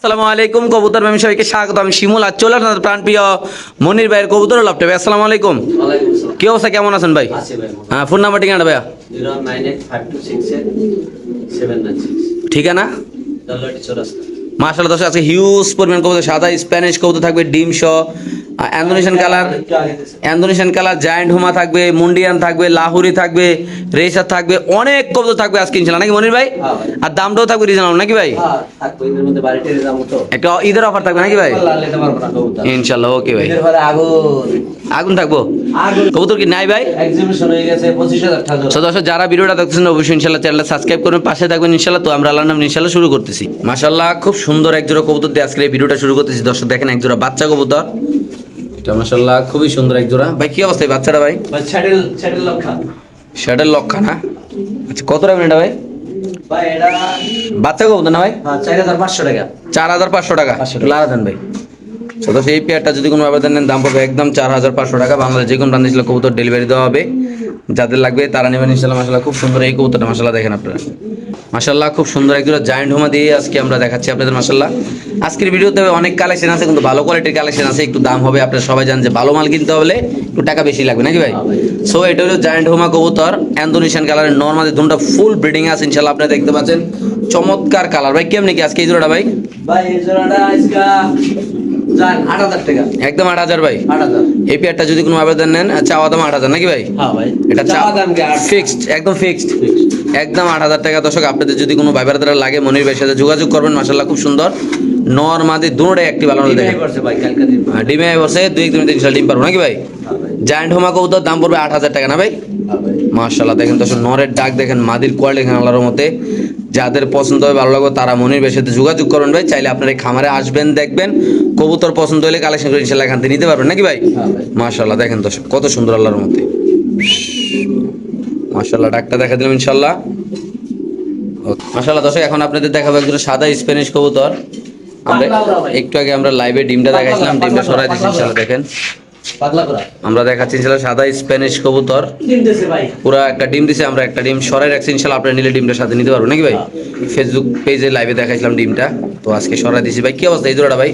আসসালামু আলাইকুম কবুতর ম্যাম সবাইকে স্বাগত। আমি শিমুল আর চলে আসলাম প্রাণ প্রিয় মনির ভাইয়ের কবুতর লফটে। ভাই আসসালামু আলাইকুম। ওয়ালাইকুম আসসালাম। কি অবস্থা, কেমন আছেন ভাই? আছি ভাই। হ্যাঁ, ফোন নাম্বার ঠিকানা ভাইয়া? 098526796 ঠিকানা দলটি চৌরাস্তা। মাশাআল্লাহ দর্শক, আজকে হিউজ পরিমাণ কবুতর, সাদা স্প্যানিশ কবুতর থাকবে, ডিম সহ, Indonesian colour, Indonesian colour, giant হুমা থাকবে, মুন্ডিয়ান থাকবে, লাহুরি থাকবে, রেসার থাকবে, অনেক কবুতর থাকবে আজকে ইনশাআল্লাহ, নাকি মনির ভাই? হ্যাঁ ভাই। আর দামটাও থাকবে রিজনেবল নাকি ভাই? থাকবো এদের মধ্যে বাড়িতে যাবো তো। একটা ঈদের অফার থাকবে নাকি ভাই? আল্লাহ নিতে পারবো না কবুতর। ইনশাআল্লাহ ওকে ভাই। এদের পরে আগুন আগুন থাকবো। কবুতর কি নাই ভাই? এক্সিবিশন হয়ে গেছে 25,000 টাকা। তো দর্শক যারা ভিডিওটা দেখতেছেন অবশ্যই ইনশাআল্লাহ চ্যানেলটা সাবস্ক্রাইব করবেন, পাশে থাকবেন ইনশাআল্লাহ। তো আমরা আল্লাহর নামে ইনশাআল্লাহ শুরু করতেছি। মাশাআল্লাহ খুব সুন্দর এক জোড়া কবুতর দিয়ে আজকে এই ভিডিওটা শুরু করতেছি। দর্শক দেখেন এক জোড়া বাচ্চা কবুতর, এটা মাশাআল্লাহ খুবই সুন্দর এক জোড়া। ভাই কি অবস্থা এই বাচ্চাটা ভাই? ভাই চ্যাটেল লক্ষা। শার্টের লক্ষা না? আচ্ছা কত রাখবেন এটা ভাই? ভাই এটা বাচ্চা কবুতর না ভাই? 4,500 টাকা। 4,500 টাকা। 500 টাকা। লারা দেন ভাই। তো দর্শক এই পেয়ারটা যদি কোনো আবেদন নেন দাম পড়বে একদম 4,500 টাকা। বাংলাদেশ যে কোনো প্রান্তে ছিল কবুতর ডেলিভারি দেওয়া হবে। যাদের লাগবে তারা নেবেন ইনশাআল্লাহ। মাশাআল্লাহ খুব সুন্দর এই কবুতরটা, মাশাআল্লাহ দেখেন আপনারা, মাশাআল্লাহ খুব সুন্দর একজোড়া জায়ান্ট হুমা দিয়ে আজকে আমরা দেখাচ্ছি আপনাদের। মাশাআল্লাহ আজকের ভিডিওতে অনেক কালেকশন আছে, কিন্তু ভালো কোয়ালিটির কালেকশন আছে, একটু দাম হবে। আপনারা সবাই জানেন যে ভালো মাল কিনতে হলে একটু টাকা বেশি লাগবে নাকি ভাই? সো এটা হলো জায়ান্ট হুমা কবুতর, ইন্দোনেশিয়ান কালারের নরমালি দুটো ফুল ব্রিডিং আছে ইনশাআল্লাহ। আপনারা দেখতে পাচ্ছেন চমৎকার কালার। ভাই কেমনি কি আজকে এই জোড়াটা ভাই? ভাই এই জোড়াটা আজকে জান 8,000 টাকা। একদম 8,000 ভাই। 8,000। এই পেয়ারটা যদি কোনো আবেদন নেন চাওয়া দাম 8,000 নাকি ভাই? হ্যাঁ ভাই। এটা চাওয়া দাম কি 8? ফিক্সড, একদম ফিক্সড, একদম 8,000 টাকা। দর্শক আপনাদের যদি কোনো ভাইবার দ্বারা লাগে মনির ভাইয়ের সাথে যোগাযোগ করবেন। মাশাআল্লাহ খুব সুন্দর নর মাদি দুটোটাই একটি ভালো দেখেন। ডিমে করছে ভাই কালকে দিন। ডিমে বসে 2-1 দিন ডিম পারবো নাকি ভাই? হ্যাঁ ভাই। জায়ান্ট হোমা কবুতর দাম পড়বে 8,000 টাকা না ভাই? হ্যাঁ ভাই। মাশাআল্লাহ দেখেন দর্শক, নরের ডাক দেখেন, মাদির কোয়ালিটি দেখেন আল্লাহর মতে। যাদের পছন্দ হবে ভালো লাগবে তারা মনির ভাইয়ের সাথে যোগাযোগ করবেন ভাই। চাইলে আপনার এই খামারে আসবেন, দেখবেন কবুতর পছন্দ হলে কালেকশন করে ইনশাআল্লাহ এখান থেকে নিতে পারবেন নাকি ভাই? হ্যাঁ ভাই। মাশাআল্লাহ দেখেন দর্শক কত সুন্দর আল্লাহর মতে। মাশাআল্লাহ ডাকটা দেখা দিলাম ইনশাআল্লাহ। ওকে মাশাআল্লাহ দর্শক, এখন আপনাদের দেখাবো একজন সাদা স্প্যানিশ কবুতর। আমরা একটু আগে আমরা লাইভে ডিমটা দেখাইছিলাম, ডিমটা সরাই দিচ্ছি ইনশাআল্লাহ দেখেন। পাগলা করা। আমরা দেখাচ্ছি ইনশাআল্লাহ সাদা স্প্যানিশ কবুতর, ডিম দিছে ভাই। পুরা একটা ডিম দিছে, আমরা একটা ডিম সরাই রাখছি ইনশাআল্লাহ। আপনারা নিলে ডিমটার সাথে নিতে পারবেন নাকি ভাই? ফেসবুক পেজে লাইভে দেখাইছিলাম ডিমটা, তো আজকে সরাই দিছি ভাই। কি অবস্থা এই জোড়াটা ভাই?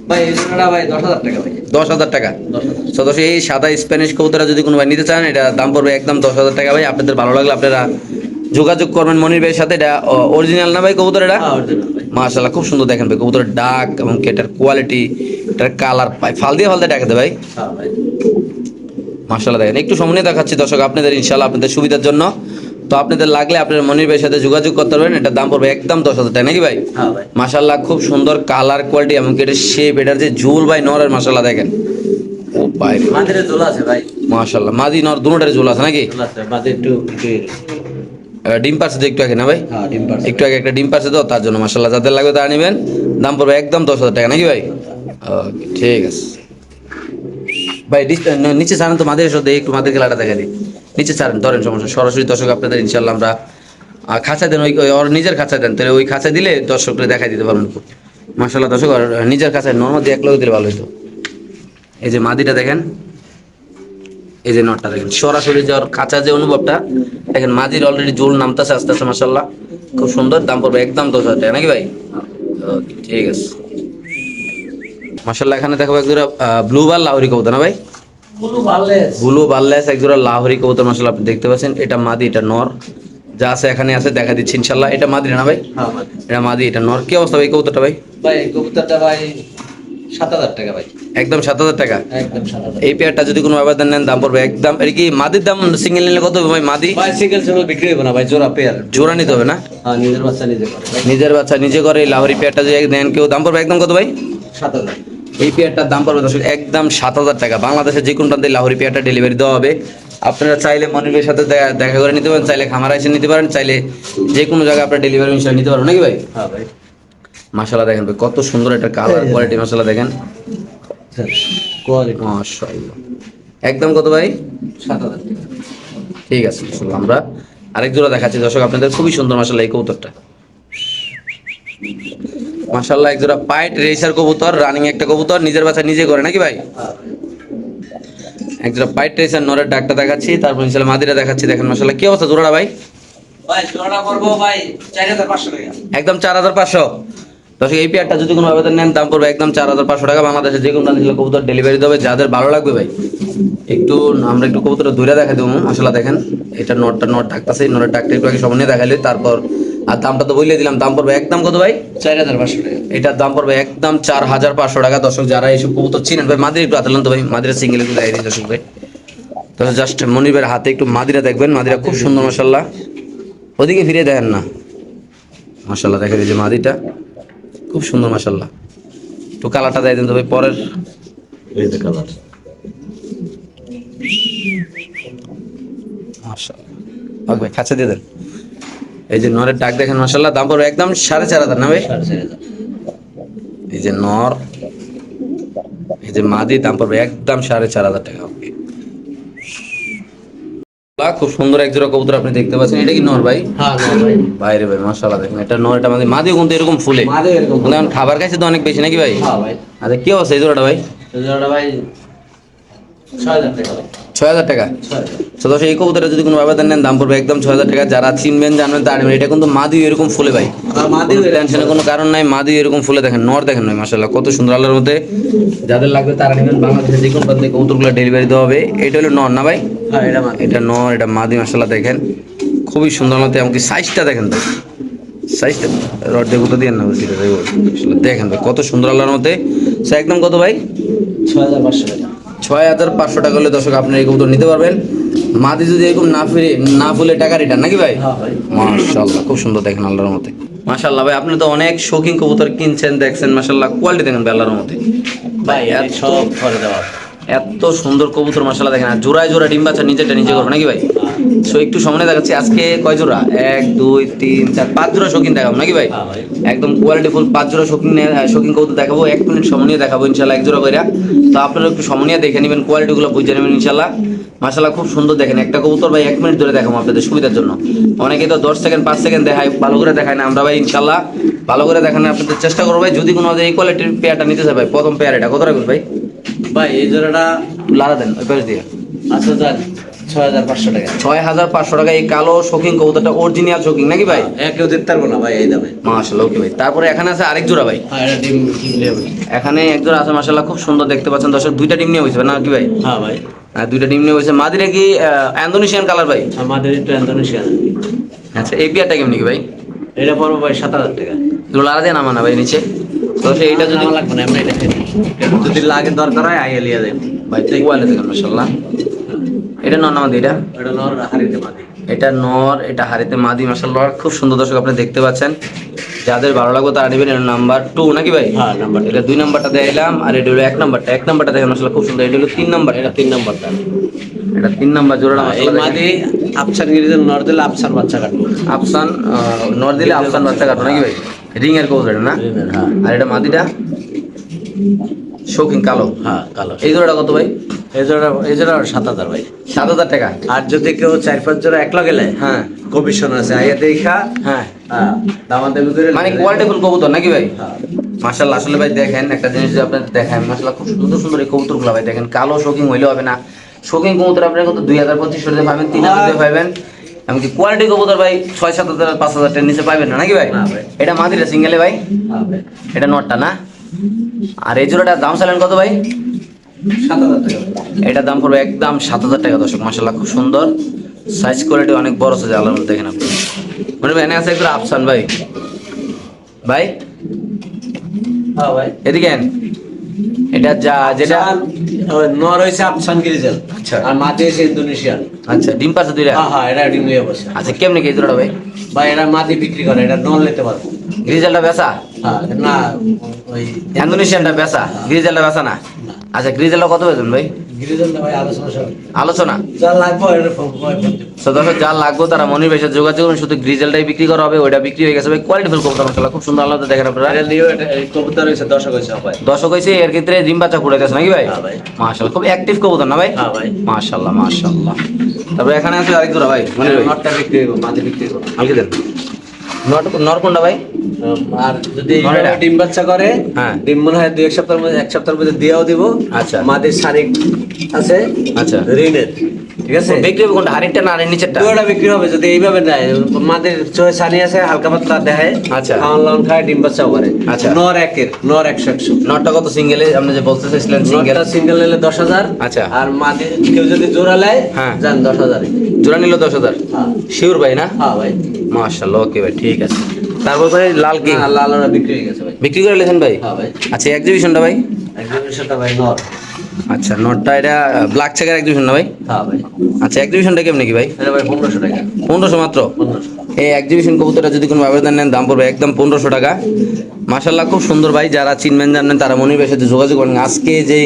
ভাই এই জোড়াটা ভাই 10,000 টাকা ভাই। 10,000 টাকা। 10,000। তো দর্শক এই সাদা স্প্যানিশ কবুতরটা যদি কোনো ভাই নিতে চান এটা দাম পড়বে একদম 10,000 টাকা ভাই। আপনাদের ভালো লাগলে আপনারা যোগাযোগ করবেন মনির ভাইয়ের সাথে। এটা অরিজিনাল না ভাই কবুতর এটা? হ্যাঁ অরিজিনাল ভাই। মাশাআল্লাহ খুব সুন্দর দেখেন ভাই কবুতরের ডাক এবং এটার কোয়ালিটি, এটার কালার পাই ফাল দিয়ে ডাকাতে ভাই। হ্যাঁ ভাই। মাশাআল্লাহ দেখেন, একটু সামনে দেখাচ্ছি দর্শক আপনাদের ইনশাআল্লাহ আপনাদের সুবিধার জন্য। তো আপনাদের লাগলে আপনার মনির ভাইয়ের সাথে যোগাযোগ করতে পারবেন। এটার দাম পড়বে একদম 10,000 টাকা নাকি ভাই? হ্যাঁ ভাই। মাশাআল্লাহ খুব সুন্দর কালার কোয়ালিটি এবং এটার শেপ, এটার যে ঝুল ভাই নরের, মাশাআল্লাহ দেখেন। ও ভাই মাদের ঝোল আছে ভাই। মাশাআল্লাহ মাদি নর দুটোটার ঝুল আছে নাকি? ঝোল আছে মাদের একটু ডিম পারছে তো একটু আগে না ভাই? হ্যাঁ ডিম পারছে। একটু আগে একটা ডিম পারছে তো তার জন্য মাশাআল্লাহ। যাদের লাগবে তারা নেবেন, দাম পড়বে একদম 10,000 টাকা নাকি ভাই? ওকে ঠিক আছে ভাই। নিচে ছাড়েন তো মাদের সাথে, একটু মাদের খেলাটা দেখা দিই। নিচে ছাড়েন, ধরেন সমস্যা। সরাসরি দর্শক আপনাদের ইনশাআল্লাহ আমরা খাঁচা দেন, ওর নিজের খাঁচা দেন, তাহলে ওই খাঁচা দিলে দর্শকরা দেখাই দিতে পারবেন। মাশাআল্লাহ দর্শক আর নিজের খাঁচায় নর্মাল দিয়ে এক লোক দিলে ভালো হতো। এই যে মাদিটা দেখেন, এই যে নটটা দেখেন, সরাসরি যে ওর খাঁচা যে অনুভবটা দেখেন। মাদির অলরেডি জোল নামতেছে আস্তে আস্তে মাশাআল্লাহ খুব সুন্দর। দাম পড়বে একদম 10,000 টাকা নাকি ভাই? ওকে ঠিক আছে মাশাআল্লাহ। এখানে দেখাবো একজোড়া ব্লু বার লাহোরি কবুতর না ভাই? বুলু বারলেস। ব্লু বারলেস একজোড়া লাহোরি কবুতর মাশাআল্লাহ আপনি দেখতে পাচ্ছেন। এটা মাদি, এটা নর, যা আছে এখানে আছে দেখা দিচ্ছি ইনশাআল্লাহ। এটা মাদি না ভাই? হ্যাঁ মাদি। এটা মাদি, এটা নর। কি অবস্থা ভাই কবুতরটা ভাই? ভাই কবুতরটা ভাই 7,000 টাকা ভাই। একদম 7,000 টাকা। একদম 7,000। এই পেয়ারটা যদি কোনো আবেদন নেন দাম পড়বে একদম, এর কি মাদির দাম সিঙ্গেল নিলে কত হবে ভাই? মাদি ভাই সিঙ্গেল সিঙ্গেল বিক্রি হবে না ভাই, জোড়া পেয়ার। জোড়া নিতে হবে না? হ্যাঁ নিজের বাচ্চা নিজে করে ভাই। নিজের বাচ্চা নিজে করে এই লাহোরি পেয়ারটা যদি নেন কেউ দাম পড়বে একদম কত ভাই? 7,000। এই পেয়ারটার দাম পড়বে দর্শক একদম 7,000 টাকা। বাংলাদেশের যে কোনো প্রান্তে লাহোরি পেয়ারটা ডেলিভারি দেওয়া হবে। আপনারা চাইলে মনির ভাইয়ের সাথে দেখা করে নিতে পারেন, চাইলে খামারে এসে নিতে পারেন, চাইলে যে কোনো জায়গায় আপনার ডেলিভারি ইনশাআল্লাহ নিতে পারবেন নাকি ভাই? হ্যাঁ ভাই। মাশাআল্লাহ দেখেন ভাই কত সুন্দর একটা কালার কোয়ালিটি, মাশাআল্লাহ দেখেন কোয়ালিটি মাশাআল্লাহ। একদম কত ভাই? 7,000 টাকা। ঠিক আছে মাশাআল্লাহ। আমরা আরেক জোড়া দেখাচ্ছি দর্শক আপনাদের, খুবই সুন্দর মাশাআল্লাহ এই কবুতরটা। মাশাআল্লাহ এক জোড়া পাইট রেসার কবুতর, রানিং একটা কবুতর, নিজের বাচ্চা নিজে করে নাকি ভাই? এক জোড়া পাইট রেসার নরের ডাকটা দেখাচ্ছি, তারপর ইনশাআল্লাহ মাদিরা দেখাচ্ছি। দেখেন মাশাআল্লাহ কি অবস্থা জোড়াটা ভাই? ভাই জোড়া করবো ভাই 4,500 টাকা। একদম 4,500। দর্শক এই পেয়ারটা যদি কোনো আবেদন নেন দাম পড়বে একদম 4,500 টাকা। বাংলাদেশে যে কোনো প্রান্তে কবুতর ডেলিভারি দেবে। যাদের ভালো লাগবে ভাই একটু আমরা একটু কবুতরটা দূরে দেখাই দেবো। মাশাআল্লাহ দেখেন এটা নট ডাকতেছে, নটের ডাকটা একটু আগে সামনে দেখাইলে তারপর আর দামটা তো বলে দিলাম। দাম পড়বে একদম কত ভাই? 4,500 টাকা। এটার দাম পড়বে একদম 4,500 টাকা। দর্শক যারা এইসব কবুতর চিনেন ভাই মাদির একটু আতলান তো ভাই, মাদিরা সিঙ্গেল একটু দেখাই দিই দর্শক ভাই। তো জাস্ট মনির ভাইয়ের হাতে একটু মাদিরা দেখবেন, মাদিরা খুব সুন্দর মাশাআল্লাহ। ওদিকে ফিরে দেখেন না, মাশাআল্লাহ দেখেন এই যে মাদিটা খুব সুন্দর মাশাআল্লাহ। একটু কালারটা দেয় দেন তো ভাই পরের। এই যে কালার। মাশাআল্লাহ ওকে ভাই কাছে দিয়ে দেন। এই যে নরের ডাক দেখেন মাশাআল্লাহ। দাম পড়বে একদম 4,500 না ভাই? 4,500। এই যে নর, এই যে মাদি, দাম পড়বে একদম 4,500 টাকা। ওকে খুব সুন্দর এক জোড়া কবুতর আপনি দেখতে পাচ্ছেন। এটা কি নর ভাই? হ্যাঁ ভাই। বাইরে ভাই মাশাআল্লাহ দেখেন এটা নর, এটা মাদি। মাদিও কিন্তু এরকম ফুলে, মাদি এরকম। এখন খাবার খাইছে তো অনেক বেশি নাকি ভাই? হ্যাঁ ভাই। আচ্ছা কি অবস্থা এই জোড়াটা ভাই? এই জোড়াটা ভাই 6,000 টাকা ভাই। 6,000 টাকা। 6,000। তো দর্শক এই কবুতরটা যদি কোনো আবেদন নেন দাম পড়বে একদম 6,000 টাকা। যারা চিনবেন জানবেন তার এটা কিন্তু মাদিও এরকম ফুলে ভাই, মাদিও টেনশনের কোনো কারণ নাই। মাদিও এরকম ফুলে দেখেন, নর দেখেন ভাই মাশাআল্লাহ কত সুন্দর। আল্লাহর মধ্যে যাদের লাগবে তারা নেবেন। বাংলাদেশে যে কোনো প্রান্তে কবুতরগুলো ডেলিভারি দেওয়া হবে। এটা হলো নর না ভাই? হ্যাঁ এটা মাদি। এটা নর, এটা মাদি মাশাআল্লাহ দেখেন খুবই সুন্দর মতো। এমনকি সাইজটা দেখেন তো, সাইজটা রড দিয়ে গুঁতো দিয়ে না বুঝলি আসলে দেখেন ভাই কত সুন্দর আল্লাহর মধ্যে। সে একদম কত ভাই? 6,500 টাকা। 6,500 টাকা হলে দর্শক আপনি এই কবুতর নিতে পারবেন। মাদি যদি এরকম না ফুলে টাকা রিটার্ন নাকি ভাই? হ্যাঁ ভাই। মাশাআল্লাহ খুব সুন্দর দেখেন আল্লাহর মধ্যে। মাশাআল্লাহ ভাই আপনি তো অনেক শৌখিন কবুতর কিনছেন দেখছেন মাশাআল্লাহ, কোয়ালিটি দেখেন ভাই আল্লাহর মধ্যে। ভাই এত সব করে দেওয়া। এত সুন্দর কবুতর মাশাআল্লাহ দেখেন। আর জোড়ায় জোড়া ডিম বাচ্চা নিজেরটা নিজে করবে নাকি ভাই? সো একটু সামনে দেখাচ্ছি আজকে কয় জোড়া? 1 2 3 4 5 জোড়া শৌখিন দেখাবো নাকি ভাই? হ্যাঁ ভাই। একদম কোয়ালিটি ফুল 5 জোড়া শৌখিন কবুতর দেখাবো। 1 মিনিট সময় নিয়ে দেখাবো ইনশাআল্লাহ এক জোড়া কইরা। তো আপনারা একটু সময় নিয়ে দেখে নেবেন, কোয়ালিটিগুলো বুঝে নেবেন ইনশাআল্লাহ। মাশাআল্লাহ খুব সুন্দর দেখেন একটা কবুতর ভাই 1 মিনিট ধরে দেখাবো আপনাদের সুবিধার জন্য। অনেকে তো 10 সেকেন্ড 5 সেকেন্ড দেখায়, ভালো করে দেখায় না। আমরা ভাই ইনশাআল্লাহ ভালো করে দেখানোর আপনাদের চেষ্টা করবো ভাই। যদি কোনো এই কোয়ালিটির পেয়ারটা নিতে চাই ভাই, প্রথম পেয়ার এটা কত রাখবেন ভাই? ভাই এই জোড়াটা লাড়া দেন ওই পাশ দিয়ে। আচ্ছা যান 6,500 টাকা। 6,500 টাকা। এই কালো শৌখিন কবুতরটা অরিজিনাল শৌখিন নাকি ভাই? কেউ দিতে পারবো না ভাই এই দামে। মাশাআল্লাহ ওকে ভাই। তারপরে এখানে আছে আরেক জোড়া ভাই। হ্যাঁ এটা ডিম নেবে। এখানে এক জোড়া আছে মাশাআল্লাহ খুব সুন্দর দেখতে পাচ্ছেন দর্শক। দুইটা ডিম নিয়ে হয়েছে না কি ভাই? হ্যাঁ ভাই। দুইটা ডিম নিয়ে হয়েছে। মাদিরা কি ইন্দোনেশিয়ান কালার ভাই? আমাদের একটু ইন্দোনেশিয়ান। আচ্ছা এই পেয়ারটা কেমনি কি ভাই? এটা পড়বো ভাই 7,000 টাকা। এগুলো লাড়া দেন আমার না ভাই নিচে। তো এইটা যদি লাগবে না আমরা এটা কিনি। যদি লাগে দরকার হয় আইয়া লিয়া দেব ভাই কোয়ালিটি দেখেন মাশাআল্লাহ। এটা নর না মাদি? এটা এটা নর হারিতে মাদি। এটা নর, এটা হারিতে মাদি মাশাআল্লাহ খুব সুন্দর দর্শক আপনি দেখতে পাচ্ছেন। যাদের ভালো লাগবে তারা নেবেন। এটা নাম্বার 2 নাকি ভাই? হ্যাঁ নাম্বার। এটা 2 নাম্বারটা দিলাম আর এটা হলো 1 নাম্বারটা। 1 নাম্বারটা দেখেন মাশাআল্লাহ খুব সুন্দর। এটা হলো 3 নাম্বার। এটা 3 নাম্বারটা। এটা 3 নাম্বার জোড়াটা এই মাশাআল্লাহ দেখেন। মাদি আফসান গিরিজের নর দিলে আফসান বাচ্চা কাটবো। আফসান নর দিলে আফসান বাচ্চা কাটো নাকি ভাই? রিং এর কবুতর এটা না? হ্যাঁ। আর এটা মাদিটা শৌখিন কালো। হ্যাঁ কালো। এই জোড়াটা কত ভাই? এই জোড়া 7,000 ভাই। 7,000 টাকা। আর যদি কেউ 4-5 জোড়া একলা গেলে হ্যাঁ কমিশন আছে আইয়া দেখা। হ্যাঁ হ্যাঁ দামাদামি করে মানে কোয়ালিটিফুল কবুতর নাকি ভাই? হ্যাঁ। মাশাআল্লাহ আসলে ভাই দেখেন একটা জিনিস যে আপনাদের দেখায় মাশাআল্লাহ খুব সুন্দর সুন্দর এই কবুতরগুলো ভাই দেখেন। কালো শৌখিন হইলে হবে না। শৌখিন কবুতর আপনারা কত 2,000-2,500 টাকা পাবেন, 3,000 টাকা পাবেন। এমনকি কোয়ালিটি কবুতর ভাই 6,000-7,000 5,000 টাকার নিচে পাবেন না নাকি ভাই? না ভাই। এটা মাদিরা সিঙ্গেলে ভাই? হ্যাঁ ভাই। এটা নটটা না? আর এই জোড়াটার দাম চালেন কত ভাই? 7,000 টাকা। এটার দাম পড়বে একদম 7,000 টাকা দর্শক। মাশাআল্লাহ খুব সুন্দর সাইজ কোয়ালিটি অনেক বড় সাইজ আল্লাহর মধ্যে দেখেন আপনি। মানে এনে আছে একটু আফসান ভাই। ভাই হ্যাঁ ভাই। এদিকে আন। এটা যা যেটা নর হইছে আফসান গিরিজেল। আচ্ছা। আর মাদি হইছে ইন্দোনেশিয়ান। আচ্ছা ডিম পাচ্ছে দুইটা। হ্যাঁ হ্যাঁ এটা ডিম নিয়ে বসে। আচ্ছা কেমনে কি এই জোড়াটা ভাই? ভাই এটা মাদি বিক্রি করে, এটা নর নিতে পারবো। গ্রিজেলটা বেচা? হ্যাঁ না ওই ইন্দোনেশিয়ানটা বেচা, গ্রিজেলটা বেচা না? আচ্ছা গ্রিজেলটা কত বেতন ভাই? গিরিজেলটা ভাই আলোচনা সব আলোচনা। যা লাগবে এটা ফোন করে দিতে। দর্শক যা লাগবে তারা মনির ভাইয়ের সাথে যোগাযোগ করুন। শুধু গ্রিজেলটাই বিক্রি করা হবে, ওইটা বিক্রি হয়ে গেছে ভাই। কোয়ালিটিফুল কবুতর মাশাআল্লাহ খুব সুন্দর আল্লাহ দেখেন আপনারা। এটা নিও এটা এই কবুতর হইছে 10 হইছে ভাই। দর্শক হয়েছে এর ক্ষেত্রে ডিম বাচ্চা ফুটাইতেছে নাকি ভাই? হ্যাঁ ভাই। মাশাআল্লাহ খুব অ্যাক্টিভ কবুতর না ভাই? হ্যাঁ ভাই। মাশাআল্লাহ মাশাআল্লাহ। তারপরে এখানে আছে আরেক জোড়া ভাই মনির ভাই। নরটা বিক্রি হইব, মাদি বিক্রি হইব। আলকে দেন। নর কোনটা ভাই? আর যদি নর এটা? ডিম বাচ্চা করে হ্যাঁ। ডিম মনে হয় 1 সপ্তাহের মধ্যে দিয়েও দিব। আচ্ছা। মাদির শারীরিক আছে আচ্ছা ঋণের ঠিক আছে বিক্রি হবে কোনটা, হাড়িটা না হাড়ির নিচেরটা? দুটোটা বিক্রি হবে যদি এইভাবে নেয়। মাদের চোখে ছানি আছে, হালকা পাতলা দেখায়, আচ্ছা। খাওয়ান লাউন খায়, ডিম বাচ্চাও করে। আচ্ছা। নর একের, নর 100 নটটা কত সিঙ্গেলে আপনি যে বলতে চাইছিলেন? সিঙ্গেল নরটা সিঙ্গেল নিলে 10,000। আচ্ছা। আর মাদের কেউ যদি জোড়া নেয়, হ্যাঁ। যান 10,000। জোড়া নিল 10,000? হ্যাঁ শিওর ভাই না? হ্যাঁ ভাই। মাশাআল্লাহ, ওকে ভাই, ঠিক আছে। তারপর ভাই লাল কি না, লাল ওরা বিক্রি হয়ে গেছে ভাই। বিক্রি করে লেছেন ভাই? হ্যাঁ ভাই। আচ্ছা, এক্সিবিশনটা ভাই? এক্সিবিশনটা ভাই নর। আচ্ছা, নটটা এটা ব্ল্যাক চেকার এক্সিবিশন না ভাই? হ্যাঁ ভাই। আচ্ছা, এক্সিবিশনটা কেমন কি ভাই? এটা ভাই 1500 টাকা। 1500 মাত্র? 1500। এই এক্সিবিশন কবুতরটা যদি কোনো আবেদন নেন, দাম পড়বে একদম 1500 টাকা। মাশাআল্লাহ, খুব সুন্দর ভাই। যারা চিনবেন জানেন তারা মনির ভাইয়ের সাথে যোগাযোগ করেন। আজকে যে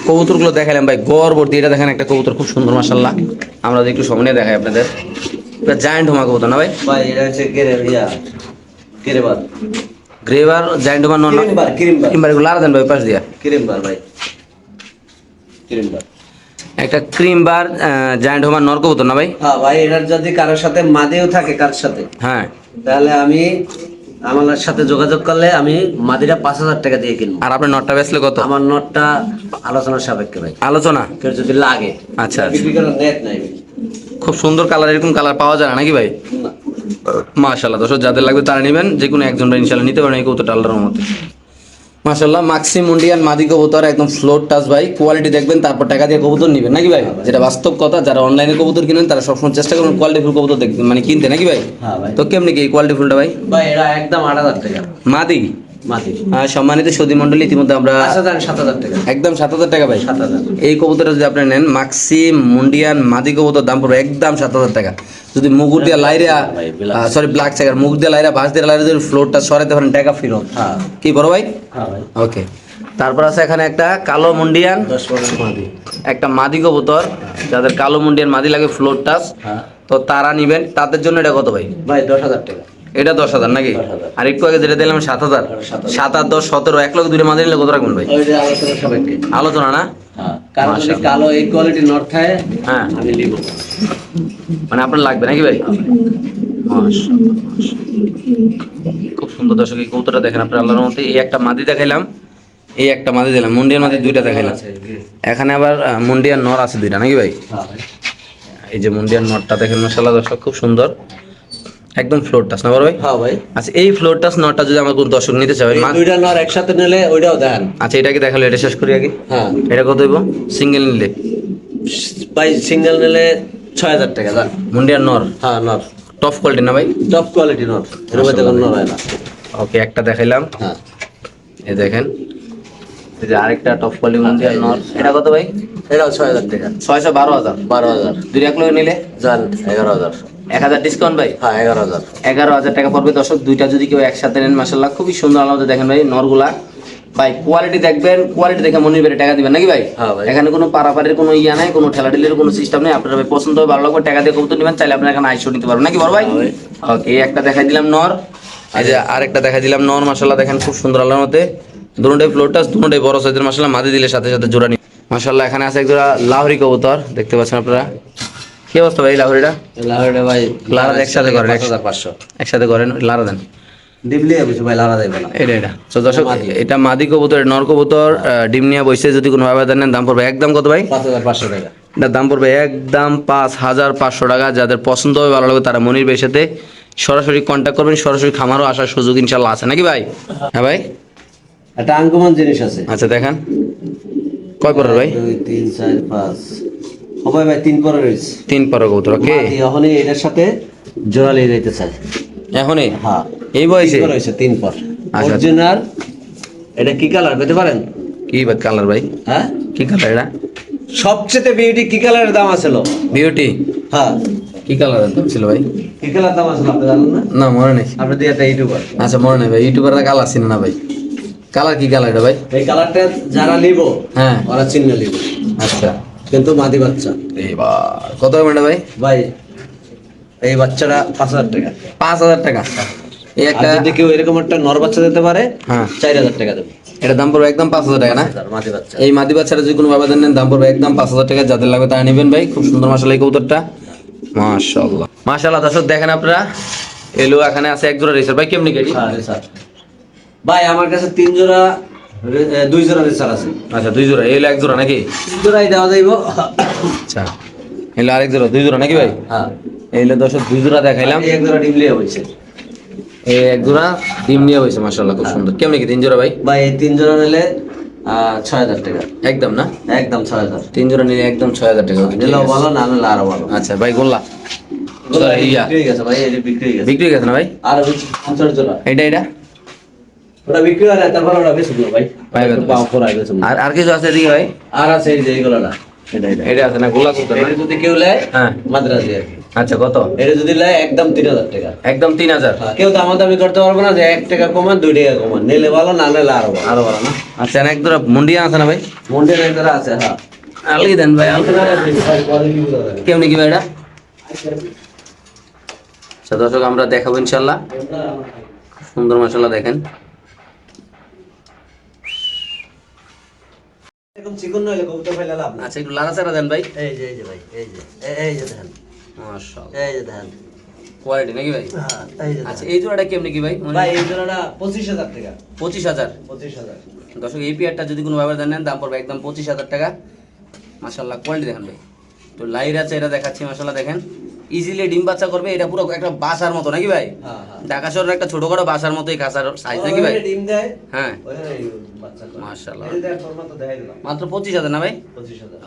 কবুতরগুলো দেখালাম ভাই, গড়বর্তী, এটা দেখেন একটা কবুতর খুব সুন্দর মাশাআল্লাহ। আমরা যদি একটু সামনে দেখাই আপনাদের, এটা জায়ান্ট হোমা কবুতর না ভাই? ভাই এটা হচ্ছে কেরেবার। গ্রেভার জায়ান্ট হোমা নন? কিরিমবার। কিংবা এগুলো লারা দেন ভাই পাশ দিয়া। কিরিমবার ভাই। কিরিমবার। একটা ক্রিম বার জায়ান্ট হোমার নর কবুতর না ভাই? হ্যাঁ ভাই, এটার যদি কারোর সাথে মাদিও থাকে, কারোর সাথে, হ্যাঁ। তাহলে আমি আমার সাথে যোগাযোগ করলে আমি মাদিটা 5,000 টাকা দিয়ে কিনবো। আর আপনার নটটা বেচলে কত? আমার নটটা আলোচনার সাপেক্ষে ভাই, আলোচনা? কেউ যদি লাগে। আচ্ছা, আচ্ছা। বিক্রি করার নেট নাই ভাই। খুব সুন্দর কালার, এরকম কালার পাওয়া যায় না নাকি ভাই? না। মাশাআল্লাহ, দর্শক যাদের লাগবে তারা নেবেন, যে কোনো একজন ইনশাআল্লাহ নিতে পারেন এই কবুতরটা আল্লাহর রহমতে। মাশাআল্লাহ, মাক্সি মুন্ডিয়ান মাদি কবুতর, একদম ফ্লোর টাচ ভাই। কোয়ালিটি দেখবেন, তারপর টাকা দিয়ে কবুতর নেবেন নাকি ভাই? যেটা বাস্তব কথা। যারা অনলাইনে কবুতর কিনেন তারা সবসময় চেষ্টা করুন কোয়ালিটি ফুল কবুতর দেখবেন, মানে কিনতে নাকি ভাই? হ্যাঁ ভাই। তো কেমনি কি কোয়ালিটি ফুলটা ভাই? ভাই এটা একদম 8,000 টাকা মাদি? মাদি। সম্মানিত সৌদি মন্ডলী, ইতিমধ্যে আমরা 7,000 টাকা। একদম 7,000 টাকা ভাই। 7,000। এই কবুতরটা যদি আপনি নেন, মাক্সি মুন্ডিয়ান মাদি কবুতর, দাম পড়বে একদম 7,000 টাকা। যদি মুগুর দিয়া লাইরা, সরি ব্ল্যাক চেকার, মুগুর দিয়ে লাইরা, ভাঁজ দিয়ে লাইরা যদি ফ্লোরটা সরাতে পারেন, টাকা ফেরত। হ্যাঁ। কি বড় ভাই? হ্যাঁ ভাই। ওকে। তারপর আছে এখানে একটা কালো মুন্ডিয়ান, 10-12 মাদি। একটা মাদি কবুতর। যাদের কালো মুন্ডিয়ান মাদি লাগে ফ্লোর টাচ, হ্যাঁ তো তারা নিবেন। তাদের জন্য এটা কত ভাই? ভাই 10,000 টাকা। এটা 10,000 নাকি? 10,000। আর একটু আগে যেটা দিলাম 7,000। 7 আর 10 17, 1 লক্ষ দুটো মাদি নিলে কত রাখবেন ভাই? ওইটা আলোচনার সাপেক্ষে। আলোচনা না? হ্যাঁ, কারণ যদি মাশাআল্লাহ। কালো এই কোয়ালিটি নট খায়, হ্যাঁ, আমি নিব। মানে আপনার লাগবে নাকি ভাই? মাশাআল্লাহ, মাশাআল্লাহ। খুব সুন্দর দর্শক, এই কবুতরটা দেখেন আপনার আল্লাহর রহমতে। এই একটা মাদি দেখাইলাম, এই একটা মাদি দিলাম, মুন্ডিয়ান মাদি দুইটা দেখাইলাম। এখানে আবার মুন্ডিয়ান নর আছে দুইটা নাকি ভাই? হ্যাঁ ভাই। এই যে মুন্ডিয়ান নটটা দেখেন মাশাআল্লাহ দর্শক, খুব সুন্দর, একদম ফ্লোর টাচ না বড় ভাই? হ্যাঁ ভাই। আচ্ছা, এই ফ্লোর টাচ নটটা যদি আমার কোন দর্শক নিতে চায় ভাই, এই দুইটা নর একসাথে নিলে ওইটাও দেন। আচ্ছা, এটাকে দেখালো, এটা শেষ করি আগে। হ্যাঁ এটা কত হইব সিঙ্গেল নিলে? ভাই, সিঙ্গেল নিলে 6,000 টাকা দেন। মুন্ডিয়ান নর হ্যাঁ নর, টপ কোয়ালিটি না ভাই? টপ কোয়ালিটি নর, এর মধ্যে কোনো নর হয় না। ওকে, একটা দেখাইলাম। হ্যাঁ এই দেখেন, এই যে আরেকটা টপ কোয়ালিটি মুন্ডিয়ান নর। এটা কত ভাই? এটাও 6,000 টাকা। 600 12,000। 12,000। দুই এক লোক নিলে যান 11,000। 1,000 ডিসকাউন্ট ভাই? হ্যাঁ 11,000। 11,000 টাকা পড়বে দর্শক। দুইটা যদি কেউ একসাথে নেন, মাশাআল্লাহ খুবই সুন্দর আলাদা। দেখেন ভাই নরগুলা, ভাই কোয়ালিটি দেখবেন, কোয়ালিটি দেখে মনির ভাই টাকা দিবেন নাকি ভাই? হ্যাঁ ভাই। এখানে কোনো পারাপারের কোনো ইয়া নাই, কোনো ঠেলাঠেলির কোনো সিস্টেম নেই। আপনার ভাই পছন্দ হবে, ভালো লাগবে, টাকা দিয়ে কবুতর নেবেন, চাইলে আপনার এখানে আইসো নিতে পারবেন নাকি বড় ভাই? হ্যাঁ ভাই। ওকে, এই একটা দেখাই দিলাম নর। এই যে আরেকটা দেখাই দিলাম নর, মাশাআল্লাহ দেখেন খুব সুন্দর আল্লাহর মতে। দুটোটাই ফ্লোর টাচ, দুটোটাই বড় সাইজের মাশাআল্লাহ। মাদি দিলে সাথে সাথে জোড়া নি মাশাআল্লাহ। এখানে আছে এক জোড়া লাহোরি কবুতর, দেখতে পাচ্ছেন আপনারা। কি অবস্থা ভাই লাহোরিটা? লাহোরে ভাই লারা একসাথে করেন? 5,500 একসাথে করেন, লারা দেন। ডিবলি আছে ভাই, লারা দেবে না। এটা তো দর্শক, মাদি। এটা মাদি কবুতর, নর কবুতর, ডিম নিয়ে বসে যদি কোনো আবেদন নেন, দাম পড়বে একদম কত ভাই? 5,500 টাকা। এটার দাম পড়বে একদম 5,500 টাকা। যাদের পছন্দ হবে, ভালো লাগবে, তারা মনির ভাইয়ের সাথে সরাসরি কন্ট্যাক্ট করবেন। সরাসরি খামারও আসার সুযোগ ইনশাল্লাহ আছে নাকি ভাই? হ্যাঁ ভাই। একটা আনকমন জিনিস আছে। আচ্ছা দেখান, কয় পরের ভাই? 2 3 4 5 হবে ভাই, 3 পরে রয়েছে। 3 পরের কবুতর। ওকে, মাদি এখনই এটার সাথে জোড়া লিয়ে যেতে চাই। এখনই হ্যাঁ, এই বয়সে? 3 পর হয়েছে, 3 পর। আচ্ছা। অরিজিনাল। এটা কি কালার পেতে পারেন? কি কালার ভাই? হ্যাঁ, কি কালার এটা? সবচেয়ে বিউটি কি কালারের দাম আছিল? বিউটি? হ্যাঁ, কি কালারের দাম ছিল ভাই? কি কালার দাম আছিল আপনি জানেন না? না মনে নেই। আপনি দিয়ে একটা ইউটিউবার। আচ্ছা মনে নেই ভাই, ইউটিউবাররা কালার চিনে না ভাই। কালার কি কালার এটা ভাই? এই কালারটা যারা নিব, হ্যাঁ, ওরা চিহ্ন নিব, আচ্ছা। কিন্তু মাদি বাচ্চা। এবার কত হবে এটা ভাই? ভাই এই বাচ্চাটা 5,000 টাকা। 5,000 টাকা। এই আর একটা, যদি কেউ এরকম একটা নর বাচ্চা দিতে পারে, হ্যাঁ, 4,000 টাকা দেবো। এটা দাম পড়বে একদম 5,000 টাকা না? 5,000 মাদি বাচ্চা। এই মাদি বাচ্চাটা যদি কোনো বাবা নেন, দাম পড়বে একদম 5,000 টাকা। যাদের লাগবে তারা নেবেন ভাই। খুব সুন্দর মাশাআল্লাহ এই কবুতরটা, মাশাআল্লাহ মাশাআল্লাহ। দর্শক দেখেন আপনারা, এলো এখানে আছে এক জোড়া রেসার ভাই। কেমনি কেজি? হ্যাঁ রেসার ভাই, আমার কাছে 3 জোড়া 2 জোড়া রেসার আছে। আচ্ছা 2 জোড়া, এলো এক জোড়া নাকি? 3 জোড়াই দেওয়া যাইব। আচ্ছা, এলো আরেক জোড়া, দুই জোড়া নাকি ভাই? হ্যাঁ এইলে দর্শক দুই জোড়া দেখাইলাম, এই এক জোড়া ডিম লিয়ে হয়েছে এই এক জোড়া ডিম নিয়ে হয়েছে মাশাআল্লাহ, খুব সুন্দর। কেমন কি তিন জোড়া ভাই? ভাই এই 3 জোড়া নিলে 6000 টাকা একদম না, একদম 6000 তিন জোড়া নিলে একদম 6000 টাকা। ওকে, ঠিক নিলেও আছে। ভালো না নিলে আরো ভালো আচ্ছা ভাই, গোল্লা ইয়া বিক্রি হয়ে গেছে ভাই, এটা বিক্রি হয়ে গেছে বিক্রি হয়ে গেছে না ভাই? আর 50 জোড়া এটা ওটা বিক্রি হয় তারপর ওটা বেশি দিও ভাই ভাই, একটু পাও করাই বেশি আর কিছু আছে এদিকে ভাই? আর আছে এই যে এইগুলো না এটা এটা আছে না, গোল্লা কত না? এটা যদি কেউ নেয় হ্যাঁ, মাদ্রাজি আর কি। আচ্ছা কত? এটা যদি নেয় একদম 3000 টাকা একদম 3000। কেউ দামাদামি করতে পারবে না যে 1 টাকা কমান 2 টাকা কমান, নিলে ভালো না নিলে আরো ভালো আরো ভালো না? আচ্ছা, এক জোড়া মুন্ডিয়া আছে না ভাই? মন্দির একদারা আছে হ্যাঁ আলগি দেন ভাই, আলগি। কেমনি কি ভাই এটা? আচ্ছা দর্শক, আমরা দেখাবো ইনশাল্লাহ, সুন্দর মাশাআল্লাহ দেখেন। এরকম চিকন নইলে কবুতর ফেলে লাভ না। আচ্ছা, একটু লাড়াচাড়া দেন ভাই। এই যে ভাই এই যে এই যে দেখেন মাশাআল্লাহ, এই যে দেখেন কোয়ালিটি নাকি ভাই? হ্যাঁ এই যে আচ্ছা, দেখেন। এই জোড়াটা কেমনি কি ভাই? ভাই এই জোড়াটা 25000 টাকা 25000। 25000 দর্শক, এই পেয়ারটা যদি কোনো ভাবে নেন, দাম পড়বে একদম 25000 টাকা। মাশাআল্লাহ, কোয়ালিটি দেখেন ভাই। তো লাইর আছে, এটা দেখাচ্ছি মাশাআল্লাহ দেখেন, ইজিলি ডিম বাচ্চা করবে। এটা পুরো একটা বাসার মতো নাকি ভাই? হ্যাঁ হ্যাঁ ঢাকা শহরের একটা ছোটখাটো বাসার মতোই কাঁচার সাইজ নাকি ভাই? ডিম দেয় হ্যাঁ ওই বাচ্চা করে। মাশাআল্লাহ, এই যে তোর মতো দেখাই দিলাম মাত্র 25000 না ভাই? 25000